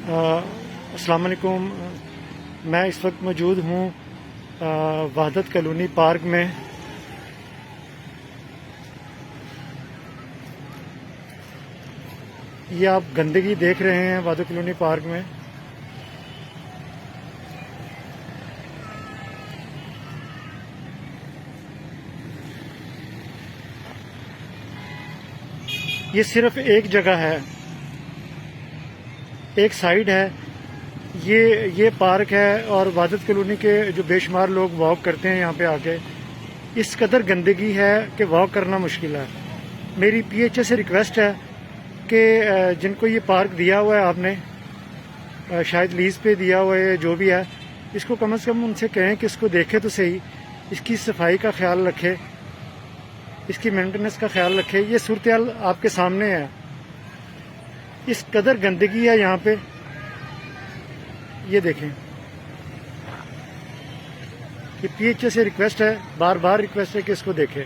अस्सलाम वालेकुम। मैं इस वक्त मौजूद हूँ वहदत कॉलोनी पार्क में। ये आप गंदगी देख रहे हैं वहदत कॉलोनी पार्क में। ये सिर्फ एक जगह है, एक साइड है। ये पार्क है और वहदत कॉलोनी के जो बेशुमार लोग वॉक करते हैं यहाँ पे आके, इस कदर गंदगी है कि वॉक करना मुश्किल है। मेरी पीएचए से रिक्वेस्ट है कि जिनको ये पार्क दिया हुआ है आपने, शायद लीज पे दिया हुआ है, जो भी है, इसको कम से कम उनसे कहें कि इसको देखे तो सही, इसकी सफाई का ख्याल रखे, इसकी मेंटेनेंस का ख्याल रखे। ये सूरत हाल आपके सामने है, इस कदर गंदगी है यहाँ पे। ये देखें, ये पीएचए से रिक्वेस्ट है, बार बार रिक्वेस्ट है कि इसको देखें।